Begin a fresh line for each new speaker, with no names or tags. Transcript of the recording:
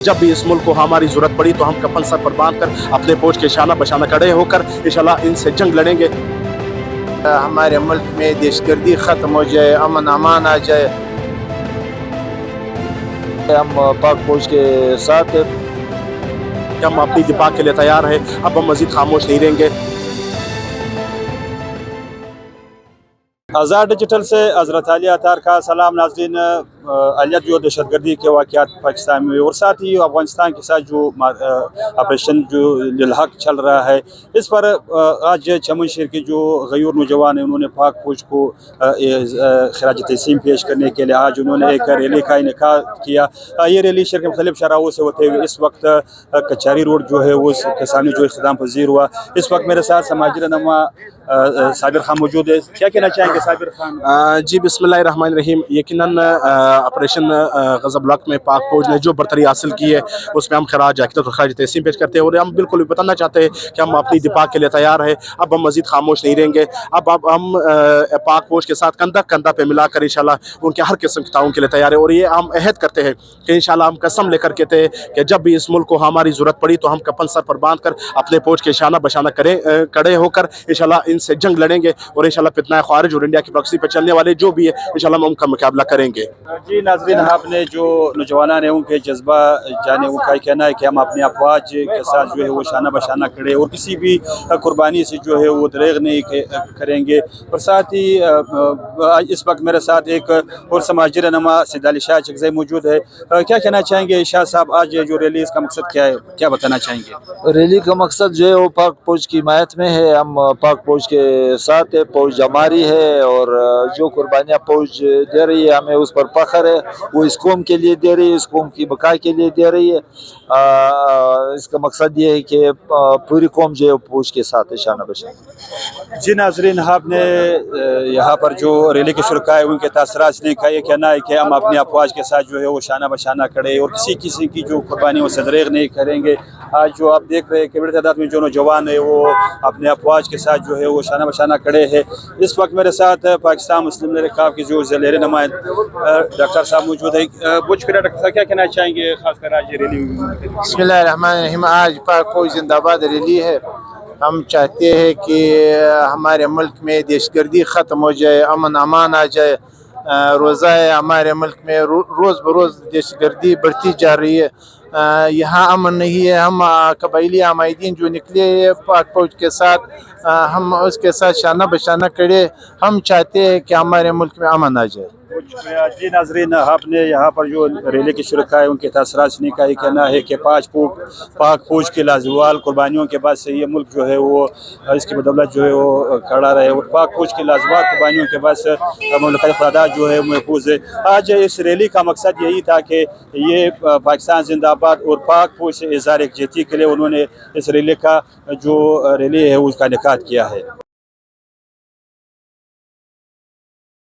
जब भी इस मुल्क को हमारी ज़रूरत पड़ी तो हम कफन सर पर बांध कर अपने पोच के शाना बशाना खड़े होकर इंशाल्लाह इनसे जंग लड़ेंगे।
हमारे मुल्क में दहशतगर्दी ख़त्म हो जाए, अमन अमान आ जाए।
हम पाक फौज के साथ
हम अपनी दिफा के लिए तैयार हैं, अब हम मजीद खामोश नहीं रहेंगे।
आज़ाद डिजिटल से हज़रत अली अतार का सलाम। नाज़रीन, अलियत जो दहशतगर्दी के वाक़यात पाकिस्तान में और साथ ही अफगानिस्तान के साथ जो ऑपरेशन जो लिलहक चल रहा है, इस पर आज चमन शहर के जो गयूर नौजवान हैं उन्होंने पाक फौज को खराज तहसीम पेश करने के लिए आज उन्होंने एक रैली का इनेकाद किया। ये रैली शहर के मुख्तलिफ शराहों से होते हुए इस वक्त कचहरी रोड जो है वो के सामने जो इख्तिताम पजीर हुआ। इस वक्त मेरे साथ समाजी रहनुमा साबिर खान मौजूद है। क्या कहना चाहेंगे साबिर खान?
जी बिस्मिल्लाहिर्रहमानिर्रहीम। यकीनन ऑपरेशन गज़ब ब्लॉक में पाक फौज ने जो बरतरी हासिल की है उसमें हम खराज तहसीम पेश करते हैं और हम बिल्कुल भी बताना चाहते हैं कि हम अपनी दिफा के लिए तैयार हैं, अब हम मजीद खामोश नहीं रहेंगे। अब हम पाक फौज के साथ कंधा कंधा पे मिलाकर इंशाल्लाह उनके हर किस्म के ताउन के लिए तैयार है और ये हम अहद करते हैं कि इंशाल्लाह हम कसम लेकर कहते हैं कि जब भी इस मुल्क को हमारी ज़रूरत पड़ी तो हम कफन सर पर बांध कर अपने फौज के शाना बशाना खड़े होकर इंशाल्लाह इनसे जंग लड़ेंगे और इंशाल्लाह फितना ख्वारिज और इंडिया की प्रॉक्सी पर चलने वाले जो भी है इंशाल्लाह हम उनका मुकाबला करेंगे।
जी नाज़रीन, आपने जो नौजवान हैं उनके जज्बा जाने उनका कहना है कि हम अपने अफवाज के साथ जो है वो शाना बशाना खड़े और किसी भी कुर्बानी से जो है वो दरेग नहीं करेंगे। और साथ ही इस वक्त मेरे साथ एक और समाजी रहनुमा सैयद अली शाह चकज़ई मौजूद है। क्या कहना चाहेंगे शाह साहब, आज जो रैली इसका मकसद क्या है, क्या बताना चाहेंगे?
रैली का मकसद जो है वो पाक फौज की हिमायत में है। हम पाक फौज के साथ है, फौज हमारी है और जो कुर्बानियाँ फौज दे रही है हमें उस पर फख्र है। वो इस कौम के लिए दे रही है, इस कौम की बका के लिए दे रही है। इसका मकसद ये है कि पूरी कौम जो है फौज के साथ है शाना बशाना।
जी नाज़रीन, आपने यहाँ पर जो रैली के शुरका है उनके तासरात ने का ये कहना है कि हम अपने अफवाज के साथ जो है वो शाना बशाना खड़े और किसी किसी की जो कुर्बानी वो सदरेग नहीं करेंगे। आज जो आप देख रहे हैं कि बड़ी तादाद में जो नौजवान है वो अपने अफवाज के साथ जो है वो शाना बशाना खड़े हैं। इस वक्त मेरे साथ पाकिस्तान मुस्लिम लीग काफ की जो ज़ेलेर नुमाइंद डॉक्टर साहब मौजूद है। डॉक्टर साहब क्या कहना चाहेंगे खासकर आज ये रैली?
बिस्मिल्लाहिर्रहमानिर्रहीम। आज पाक फौज जिंदाबाद रैली है। हम चाहते हैं कि हमारे मुल्क में दहशतगर्दी ख़त्म हो जाए, अमन अमान आ जाए। रोज़ा है हमारे मुल्क में रोज़ बरोज़ दहशतगर्दी बढ़ती जा रही है। यहाँ अमन नहीं है। हम कबाइली आमाइदीन जो निकले पाक फौज के साथ, हम उसके साथ शाना बशाना खड़े। हम चाहते हैं कि हमारे मुल्क में अमन आ जाए।
जी नाज़रीन, आपने यहाँ पर जो रैली के शुरका है उनके तासरात ने का ये कहना है कि पाक फौज के लाजवाल कुर्बानियों के बाद से ये मुल्क जो है वो इसकी बदौलत जो है वो खड़ा रहे और पाक फौज की लाजवाल कुर्बानियों के बाद से मुल्क फ़दाद जो है महफूज है। आज इस रैली का मकसद यही था कि ये पाकिस्तान जिंदाबाद और पाक फौज से इज़हार यकजहती के लिए उन्होंने इस रैली का जो रैली है उसका इनेकाद किया है।